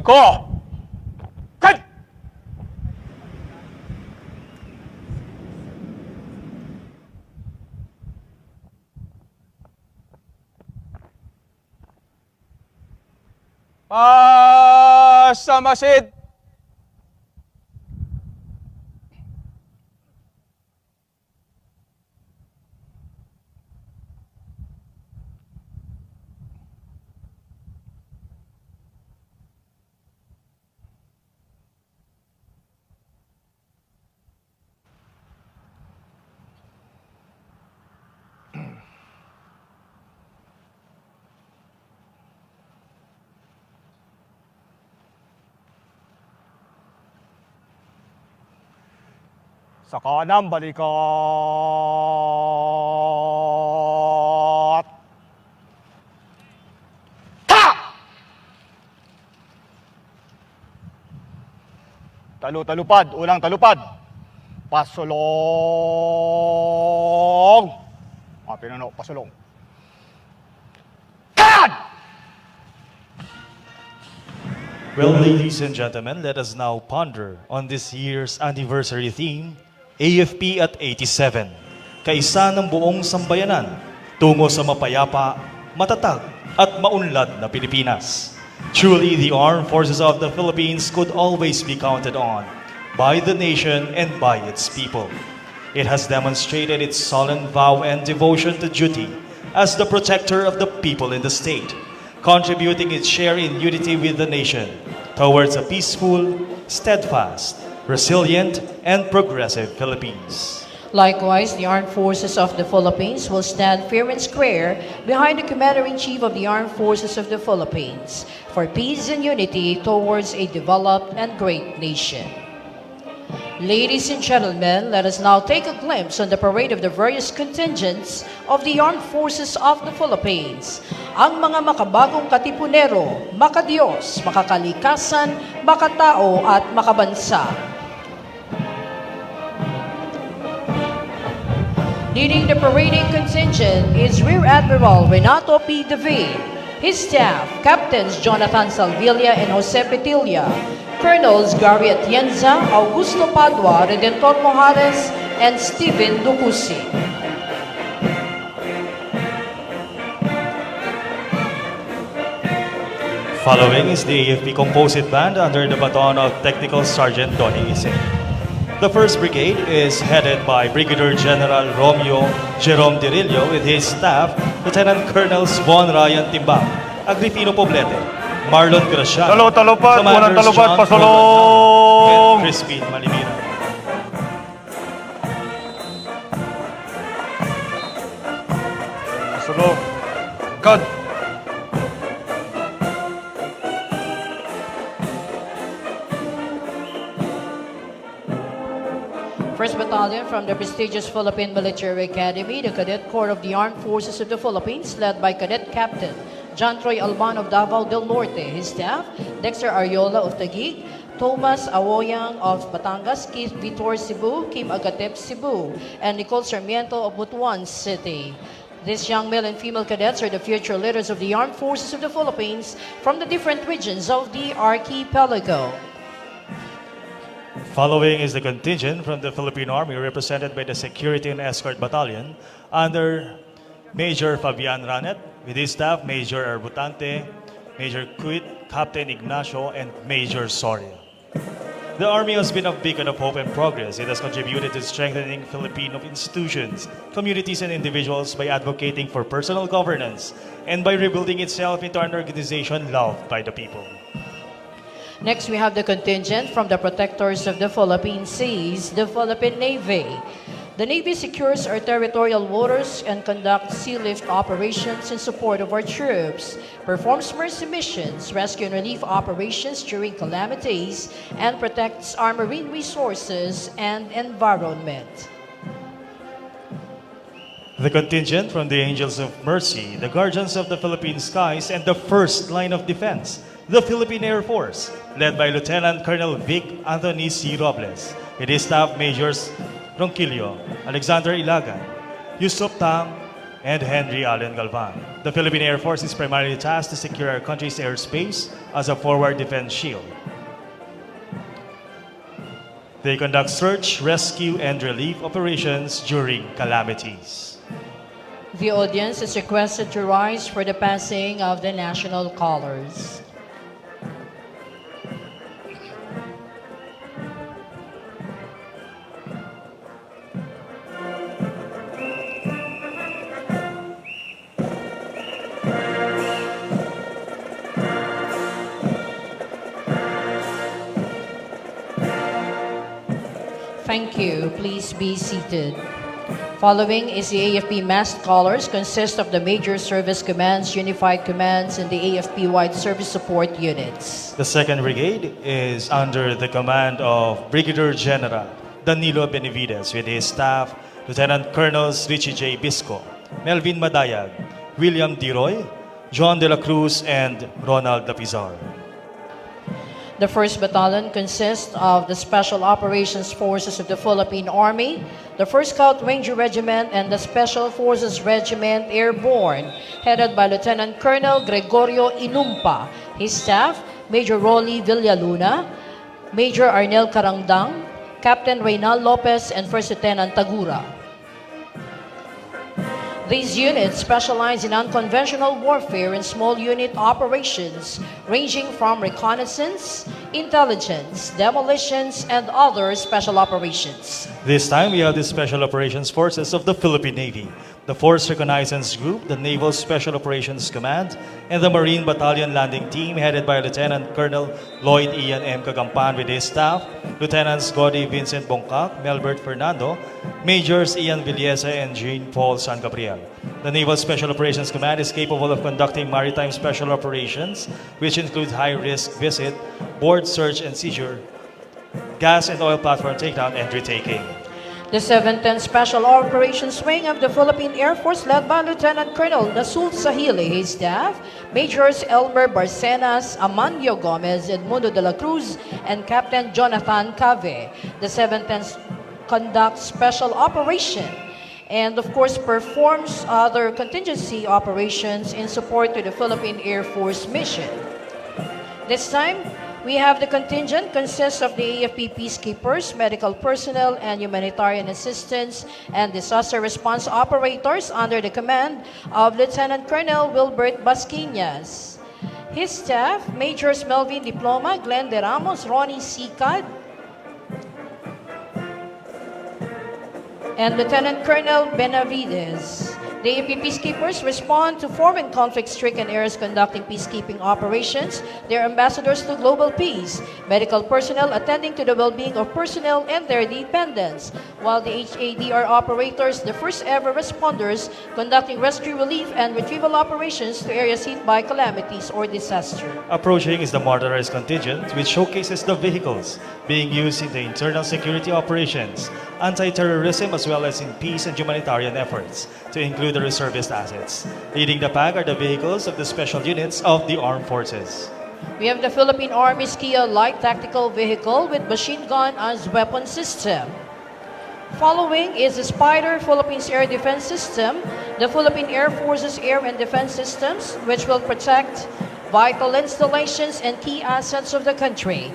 ko! Cut! Pasamasid! Sa kanang balikat. Ta! Talu-talupad, unang talupad. Pasulong. Pinuno, pasulong. God! Well, ladies and gentlemen, let us now ponder on this year's anniversary theme, AFP at 87, kaisa ng buong sambayanan tungo sa mapayapa, matatag at maunlad na Pilipinas. Truly, the armed forces of the Philippines could always be counted on by the nation and by its people. It has demonstrated its solemn vow and devotion to duty as the protector of the people in the state, contributing its share in unity with the nation towards a peaceful, steadfast, resilient, and progressive Philippines. Likewise, the Armed Forces of the Philippines will stand fair and square behind the Commander-in-Chief of the Armed Forces of the Philippines for peace and unity towards a developed and great nation. Ladies and gentlemen, let us now take a glimpse on the parade of the various contingents of the Armed Forces of the Philippines. Ang mga makabagong katipunero, makadiyos, makakalikasan, makatao at makabansa. Leading the parading contingent is Rear Admiral Renato P. David, his staff, Captains Jonathan Salvilla and Jose Petilla, Colonels Gary Atienza, Augusto Padua, Redentor Mojares, and Stephen Ducusi. Following is the AFP Composite Band under the baton of Technical Sergeant Donnie Ising. The 1st Brigade is headed by Brigadier General Romeo Jerome Dirillo with his staff, Lieutenant Colonels Von Ryan Timbang, Agripino Poblete, Marlon Graciano, Talo-talupad, unang Commanders talupad, John pasulong! and Crispin Malibira. Pasulong. God! First Battalion from the prestigious Philippine Military Academy, the Cadet Corps of the Armed Forces of the Philippines, led by Cadet Captain John Troy Alban of Davao del Norte, his staff, Dexter Ariola of Taguig, Thomas Awoyang of Batangas, Keith Vitor Cebu, Kim Agatep Cebu, and Nicole Sarmiento of Butuan City. These young male and female cadets are the future leaders of the Armed Forces of the Philippines from the different regions of the archipelago. Following is the contingent from the Philippine Army represented by the Security and Escort Battalion under Major Fabian Ranet, with his staff Major Arbutante, Major Quit, Captain Ignacio, and Major Soria. The Army has been a beacon of hope and progress. It has contributed to strengthening Filipino institutions, communities, and individuals by advocating for personal governance and by rebuilding itself into an organization loved by the people. Next, we have the contingent from the Protectors of the Philippine Seas, the Philippine Navy. The Navy secures our territorial waters and conducts sea lift operations in support of our troops, performs mercy missions, rescue and relief operations during calamities, and protects our marine resources and environment. The contingent from the Angels of Mercy, the Guardians of the Philippine Skies, and the first line of defense, the Philippine Air Force, led by Lieutenant Colonel Vic Anthony C. Robles, with his staff Majors Ronquillo, Alexander Ilagan, Yusuf Tang, and Henry Allen Galvan. The Philippine Air Force is primarily tasked to secure our country's airspace as a forward defense shield. They conduct search, rescue, and relief operations during calamities. The audience is requested to rise for the passing of the national colors. Thank you. Please be seated. Following is the AFP massed colors, consist of the major service commands, unified commands, and the AFP-wide service support units. The 2nd Brigade is under the command of Brigadier General Danilo Benavides with his staff, Lieutenant Colonels Richie J. Bisco, Melvin Madayag, William D. Roy, John De La Cruz, and Ronald Lapizar. The 1st Battalion consists of the Special Operations Forces of the Philippine Army, the 1st Scout Ranger Regiment, and the Special Forces Regiment Airborne, headed by Lieutenant Colonel Gregorio Inumpa. His staff, Major Rolly Villaluna, Major Arnel Carangdang, Captain Reynal Lopez, and 1st Lieutenant Tagura. These units specialize in unconventional warfare and small unit operations ranging from reconnaissance, intelligence, demolitions, and other special operations. This time, we have the Special Operations Forces of the Philippine Navy, the Force Reconnaissance Group, the Naval Special Operations Command, and the Marine Battalion Landing Team headed by Lieutenant Colonel Lloyd Ian M. Kagampan with his staff, Lieutenants Godi Vincent Bongkak, Melbert Fernando, Majors Ian Villesa and Jean Paul San Gabriel. The Naval Special Operations Command is capable of conducting maritime special operations, which include high-risk visit, board search and seizure, gas and oil platform takedown, and retaking. The 7th Special Operations Wing of the Philippine Air Force, led by Lieutenant Colonel Nasul Sahili, his staff, Majors Elmer Barcenas, Amandio Gomez, Edmundo de la Cruz, and Captain Jonathan Cave. The 7th conducts special operation and of course performs other contingency operations in support to the Philippine Air Force mission. This time, we have the contingent consists of the AFP peacekeepers, medical personnel, and humanitarian assistance and disaster response operators under the command of Lieutenant Colonel Wilbert Basquinas. His staff, Majors Melvin Diploma, Glenn De Ramos, Ronnie Sicad, and Lieutenant Colonel Benavides. The AFP peacekeepers respond to foreign conflict-stricken areas conducting peacekeeping operations. They are ambassadors to global peace, medical personnel attending to the well-being of personnel and their dependents, while the HADR operators, the first-ever responders conducting rescue relief and retrieval operations to areas hit by calamities or disaster. Approaching is the motorized contingent, which showcases the vehicles being used in the internal security operations, anti-terrorism, as well as in peace and humanitarian efforts, to include the reservist assets. Leading the pack are the vehicles of the special units of the armed forces. We have the Philippine Army's Kia Light Tactical Vehicle with machine gun as weapon system. Following is the Spider Philippines Air Defense System, the Philippine Air Force's Air and Defense Systems, which will protect vital installations and key assets of the country.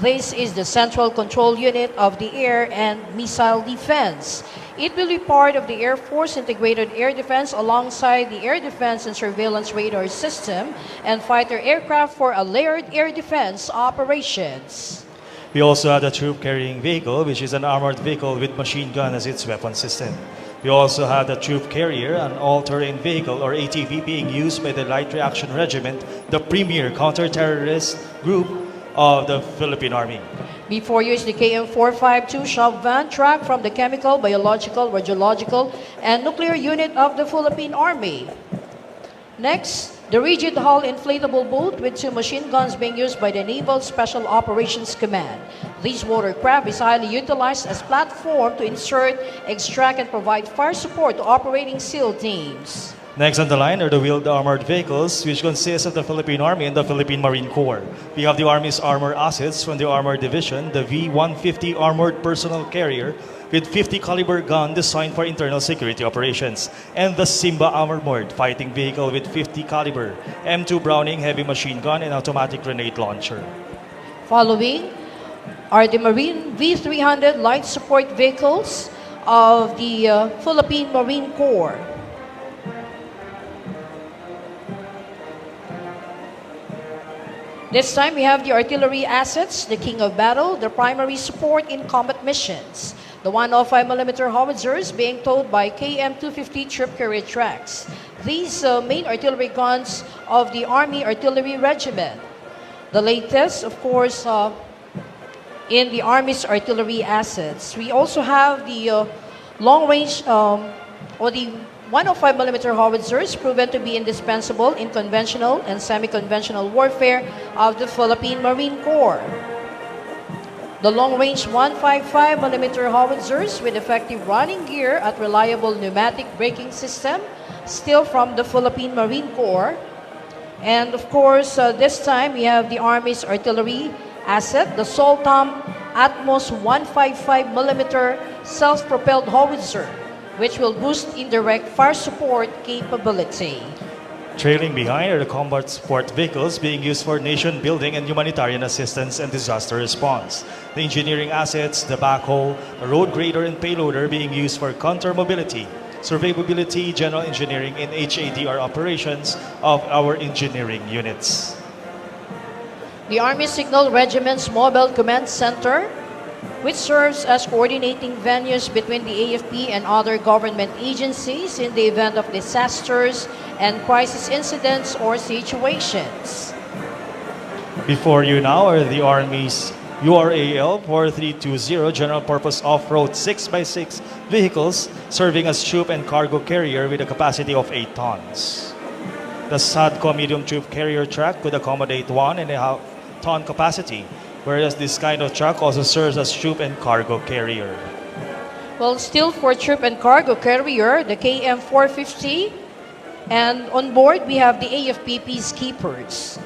This is the central control unit of the air and missile defense. It will be part of the Air Force Integrated Air Defense alongside the Air Defense and Surveillance Radar System and fighter aircraft for a layered air defense operations. We also have the Troop Carrying Vehicle, which is an armored vehicle with machine gun as its weapon system. We also have the Troop Carrier, an all-terrain vehicle or ATV being used by the Light Reaction Regiment, the premier counter-terrorist group of the Philippine Army. Before you is the KM452 shop van truck from the Chemical, Biological, Radiological, and Nuclear Unit of the Philippine Army. Next, the rigid hull inflatable boat with 2 machine guns being used by the Naval Special Operations Command. This watercraft is highly utilized as platform to insert, extract, and provide fire support to operating SEAL teams. Next on the line are the wheeled armored vehicles, which consist of the Philippine Army and the Philippine Marine Corps. We have the Army's armor assets from the Armored Division, the V-150 Armored Personnel Carrier with 50 caliber gun designed for internal security operations, and the Simba Armored Fighting Vehicle with 50 caliber M2 Browning heavy machine gun and automatic grenade launcher. Following are the Marine V-300 light support vehicles of the Philippine Marine Corps. This time we have the artillery assets, the king of battle, the primary support in combat missions. The 105mm howitzers being towed by KM-250 troop carrier tracks. These main artillery guns of the Army Artillery Regiment. The latest, of course, in the Army's artillery assets. We also have the long-range or the 105mm howitzers proven to be indispensable in conventional and semi-conventional warfare of the Philippine Marine Corps. The long-range 155mm howitzers with effective running gear at reliable pneumatic braking system, still from the Philippine Marine Corps. And of course, this time we have the Army's artillery asset, the Soltam Atmos 155mm self-propelled howitzer, which will boost indirect fire support capability. Trailing behind are the combat support vehicles being used for nation building and humanitarian assistance and disaster response. The engineering assets, the backhoe, the road grader and payloader being used for counter mobility, surveyability, general engineering, and HADR operations of our engineering units. The Army Signal Regiment's Mobile Command Center, which serves as coordinating venues between the AFP and other government agencies in the event of disasters and crisis incidents or situations. Before you now are the Army's URAL 4320 General Purpose Off-Road 6x6 vehicles serving as troop and cargo carrier with a capacity of 8 tons. The SADCO medium troop carrier truck could accommodate 1.5 ton capacity, whereas this kind of truck also serves as troop and cargo carrier. Well, still for troop and cargo carrier, the KM-450, and on board we have the AFP Peacekeepers.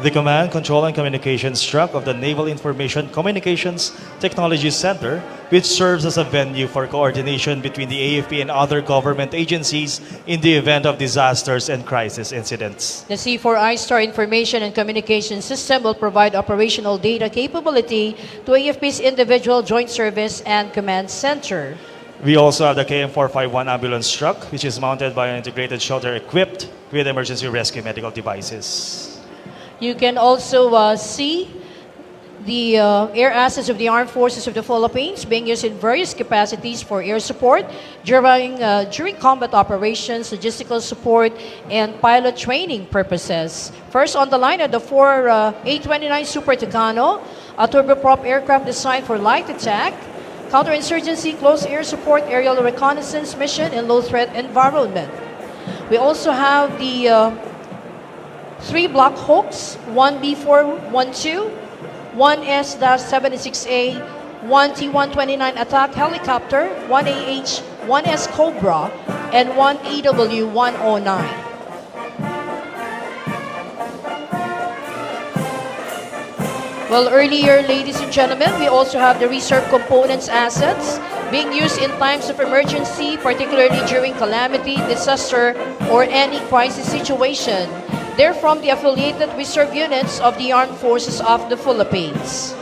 The Command, Control, and Communications truck of the Naval Information Communications Technology Center, which serves as a venue for coordination between the AFP and other government agencies in the event of disasters and crisis incidents. The C4I Star Information and Communication System will provide operational data capability to AFP's individual joint service and command center. We also have the KM451 ambulance truck, which is mounted by an integrated shelter equipped with emergency rescue medical devices. You can also see the air assets of the Armed Forces of the Philippines being used in various capacities for air support during combat operations, logistical support, and pilot training purposes. First on the line are the 4 A-29 Super Tucano, a turboprop aircraft designed for light attack, counterinsurgency, close air support, aerial reconnaissance mission in low-threat environment. We also have the 3 Black Hawks, 1 B-412, 1 S-76A, 1 T-129 attack helicopter, 1 AH, 1 S Cobra, and 1 AW-109. Well, earlier, ladies and gentlemen, we also have the reserve components assets being used in times of emergency, particularly during calamity, disaster, or any crisis situation. They're from the affiliated reserve units of the Armed Forces of the Philippines.